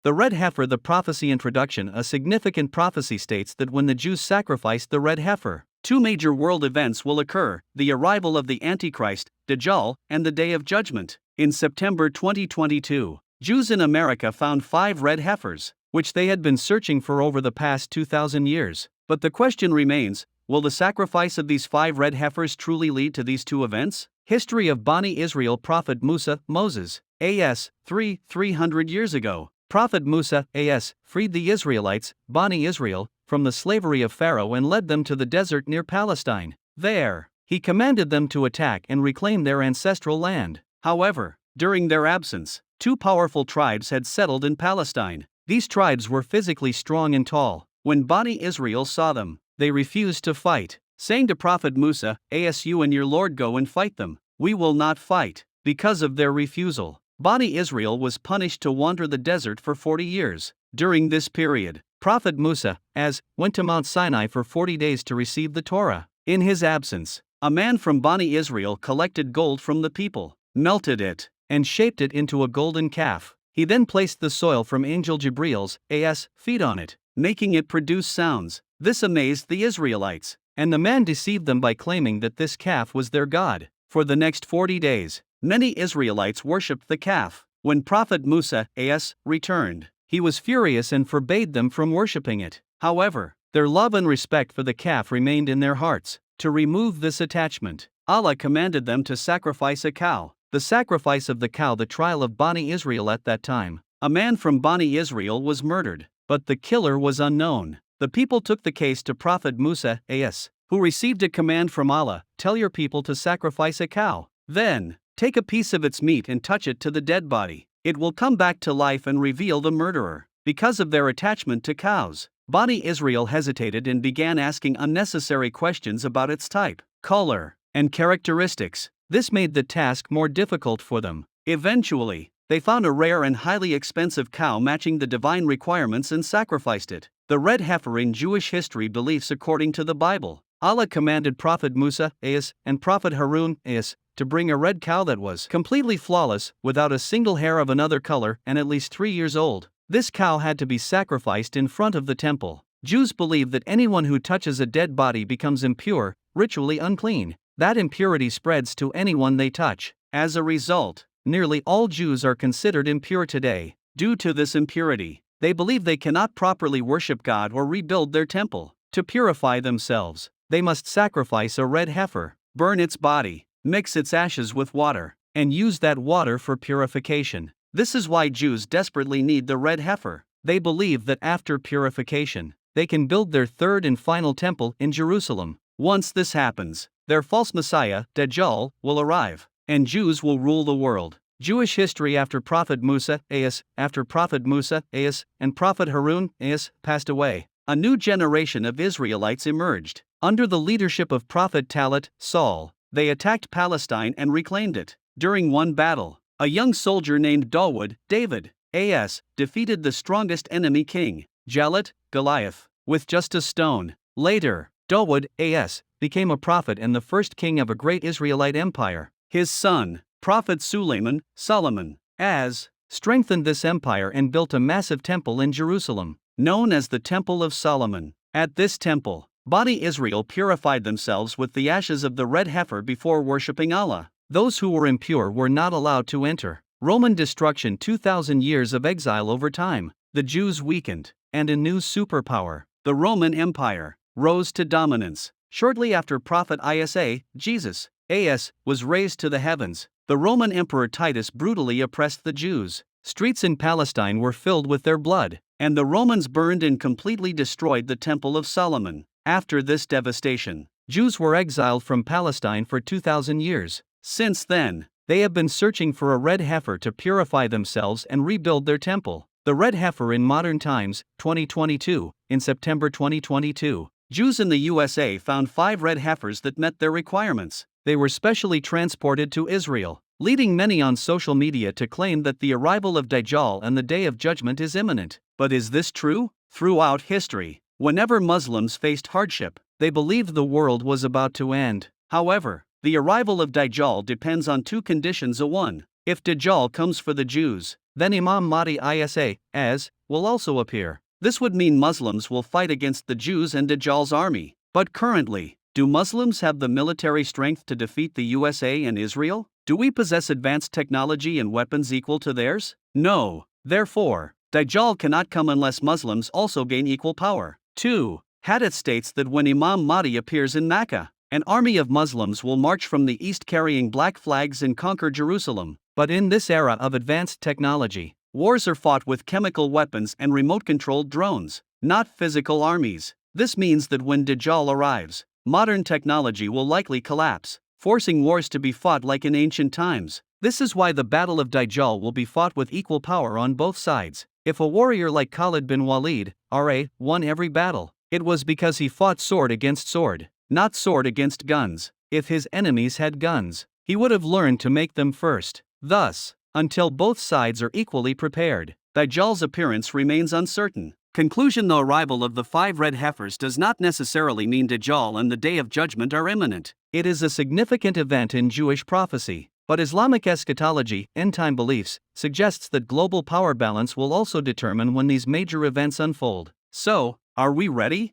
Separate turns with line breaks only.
The red heifer. The prophecy introduction. A significant prophecy states that when the Jews sacrifice the red heifer, two major world events will occur: the arrival of the Antichrist, Dajjal, and the Day of Judgment. In September 2022, Jews in America found 5 red heifers, which they had been searching for over the past 2,000 years. But the question remains, will the sacrifice of these 5 red heifers truly lead to these two events? History of Bani Israel. Prophet Musa, Moses, a.s. 300 years ago. Prophet Musa, a.s., freed the Israelites, Bani Israel, from the slavery of Pharaoh and led them to the desert near Palestine. There, he commanded them to attack and reclaim their ancestral land. However, during their absence, 2 powerful tribes had settled in Palestine. These tribes were physically strong and tall. When Bani Israel saw them, they refused to fight, saying to Prophet Musa, "As you and your Lord go and fight them, we will not fight." Because of their refusal, Bani Israel was punished to wander the desert for 40 years. During this period, Prophet Musa went to Mount Sinai for 40 days to receive the Torah. In his absence, a man from Bani Israel collected gold from the people, melted it, and shaped it into a golden calf. He then placed the soil from Angel Jibril's feet on it, making it produce sounds. This amazed the Israelites, and the man deceived them by claiming that this calf was their god. For the next 40 days, many Israelites worshipped the calf. When Prophet Musa returned, he was furious and forbade them from worshipping it. However, their love and respect for the calf remained in their hearts. To remove this attachment, Allah commanded them to sacrifice a cow. The sacrifice of the cow. The trial of Bani Israel. At that time, a man from Bani Israel was murdered, but the killer was unknown. The people took the case to Prophet Musa, who received a command from Allah: "Tell your people to sacrifice a cow. Then, take a piece of its meat and touch it to the dead body. It will come back to life and reveal the murderer." Because of their attachment to cows, Bani Israel hesitated and began asking unnecessary questions about its type, color, and characteristics. This made the task more difficult for them. Eventually, they found a rare and highly expensive cow matching the divine requirements and sacrificed it. The red heifer. In Jewish history beliefs according to the Bible, Allah commanded Prophet Musa and Prophet Harun to bring a red cow that was completely flawless, without a single hair of another color, and at least 3 years old. This cow had to be sacrificed in front of the temple. Jews believe that anyone who touches a dead body becomes impure, ritually unclean. That impurity spreads to anyone they touch. As a result, nearly all Jews are considered impure today. Due to this impurity, they believe they cannot properly worship God or rebuild their temple. To purify themselves, they must sacrifice a red heifer, burn its body, mix its ashes with water, and use that water for purification. This is why Jews desperately need the red heifer. They believe that after purification, they can build their third and final temple in Jerusalem. Once this happens, their false Messiah, Dajjal, will arrive, and Jews will rule the world. Jewish history. After Prophet Musa and Prophet Harun passed away, a new generation of Israelites emerged. Under the leadership of Prophet Talat, Saul, they attacked Palestine and reclaimed it. During one battle, a young soldier named David, defeated the strongest enemy king, Goliath, with just a stone. Later, Dawood, became a prophet and the first king of a great Israelite empire. His son, Prophet Solomon, strengthened this empire and built a massive temple in Jerusalem, known as the Temple of Solomon. At this temple, Bani Israel purified themselves with the ashes of the red heifer before worshipping Allah. Those who were impure were not allowed to enter. Roman destruction. 2,000 years of exile. Over time, the Jews weakened, and a new superpower, the Roman Empire, rose to dominance. Shortly after Prophet Jesus was raised to the heavens, the Roman Emperor Titus brutally oppressed the Jews. Streets in Palestine were filled with their blood, and the Romans burned and completely destroyed the Temple of Solomon. After this devastation, Jews were exiled from Palestine for 2,000 years. Since then, they have been searching for a red heifer to purify themselves and rebuild their temple. The red heifer in modern times, 2022. In September 2022, Jews in the USA found 5 red heifers that met their requirements. They were specially transported to Israel, leading many on social media to claim that the arrival of Dajjal and the Day of Judgment is imminent. But is this true? Throughout history, whenever Muslims faced hardship, they believed the world was about to end. However, the arrival of Dajjal depends on 2 conditions. 1. If Dajjal comes for the Jews, then Imam Mahdi Isa, will also appear. This would mean Muslims will fight against the Jews and Dajjal's army. But currently, do Muslims have the military strength to defeat the USA and Israel? Do we possess advanced technology and weapons equal to theirs? No. Therefore, Dajjal cannot come unless Muslims also gain equal power. 2. Hadith states that when Imam Mahdi appears in Mecca, an army of Muslims will march from the east carrying black flags and conquer Jerusalem. But in this era of advanced technology, wars are fought with chemical weapons and remote-controlled drones, not physical armies. This means that when Dajjal arrives, modern technology will likely collapse, forcing wars to be fought like in ancient times. This is why the Battle of Dajjal will be fought with equal power on both sides. If a warrior like Khalid bin Walid, R.A., won every battle, it was because he fought sword against sword, not sword against guns. If his enemies had guns, he would have learned to make them first. Thus, until both sides are equally prepared, Dajjal's appearance remains uncertain. Conclusion: the arrival of the 5 red heifers does not necessarily mean Dajjal and the Day of Judgment are imminent. It is a significant event in Jewish prophecy, but Islamic eschatology, end-time beliefs, suggests that global power balance will also determine when these major events unfold. So, are we ready?